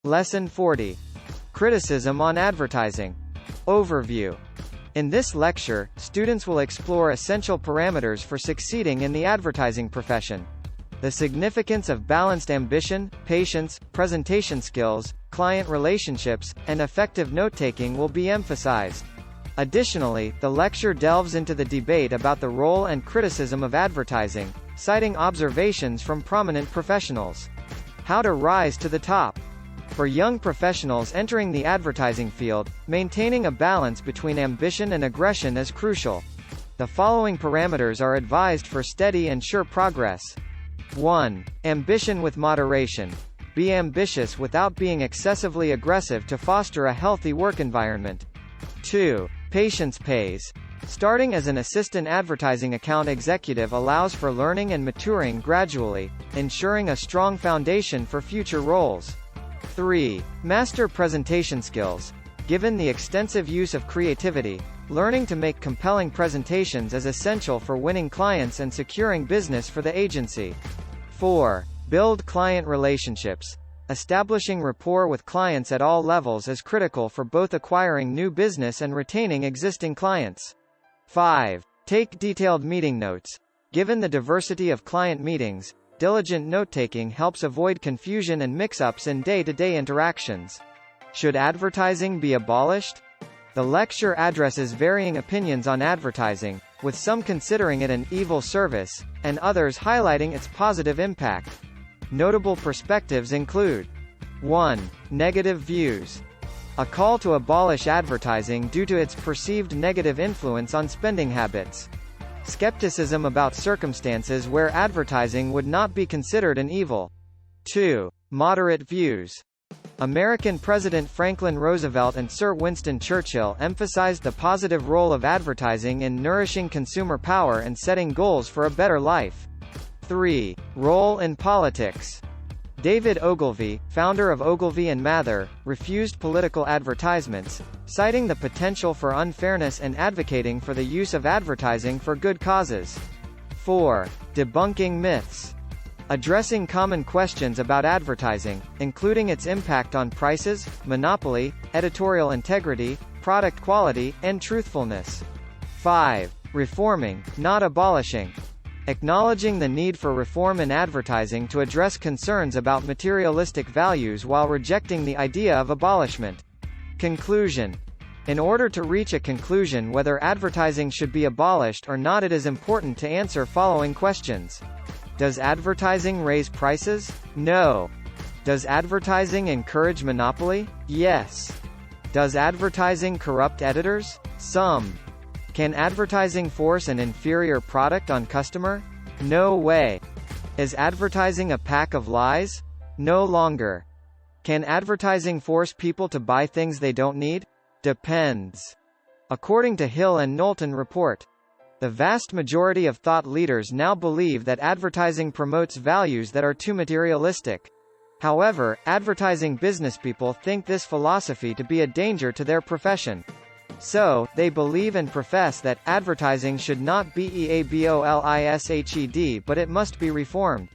Lesson 40. Criticism on advertising. Overview. In this lecture, students will explore essential parameters for succeeding in the advertising profession. The significance of balanced ambition, patience, presentation skills, client relationships, and effective note-taking will be emphasized. Additionally, the lecture delves into the debate about the role and criticism of advertising, citing observations from prominent professionals. How to rise to the top. For young professionals entering the advertising field, maintaining a balance between ambition and aggression is crucial. The following parameters are advised for steady and sure progress. 1. Ambition with moderation. Be ambitious without being excessively aggressive to foster a healthy work environment. 2. Patience pays. Starting as an assistant advertising account executive allows for learning and maturing gradually, ensuring a strong foundation for future roles. 3. Master presentation skills. Given the extensive use of creativity, learning to make compelling presentations is essential for winning clients and securing business for the agency. 4. Build client relationships. Establishing rapport with clients at all levels is critical for both acquiring new business and retaining existing clients. 5. Take detailed meeting notes. Given the diversity of client meetings, diligent note-taking helps avoid confusion and mix-ups in day-to-day interactions. Should advertising be abolished? The lecture addresses varying opinions on advertising, with some considering it an evil service, and others highlighting its positive impact. Notable perspectives include: 1. Negative views. A call to abolish advertising due to its perceived negative influence on spending habits. Skepticism about circumstances where advertising would not be considered an evil. 2. Moderate views. American President Franklin Roosevelt and Sir Winston Churchill emphasized the positive role of advertising in nourishing consumer power and setting goals for a better life. 3. Role in politics. David Ogilvy, founder of Ogilvy and Mather, refused political advertisements, citing the potential for unfairness and advocating for the use of advertising for good causes. 4. Debunking myths. Addressing common questions about advertising, including its impact on prices, monopoly, editorial integrity, product quality, and truthfulness. 5. Reforming, not abolishing. Acknowledging the need for reform in advertising to address concerns about materialistic values while rejecting the idea of abolishment. Conclusion. In order to reach a conclusion whether advertising should be abolished or not, it is important to answer following questions. Does advertising raise prices? No. Does advertising encourage monopoly? Yes. Does advertising corrupt editors? Some. Can advertising force an inferior product on customer? No way. Is advertising a pack of lies? No longer. Can advertising force people to buy things they don't need? Depends. According to Hill and Knowlton report, the vast majority of thought leaders now believe that advertising promotes values that are too materialistic. However, advertising businesspeople think this philosophy to be a danger to their profession. So, they believe and profess that advertising should not be eabolished, but it must be reformed.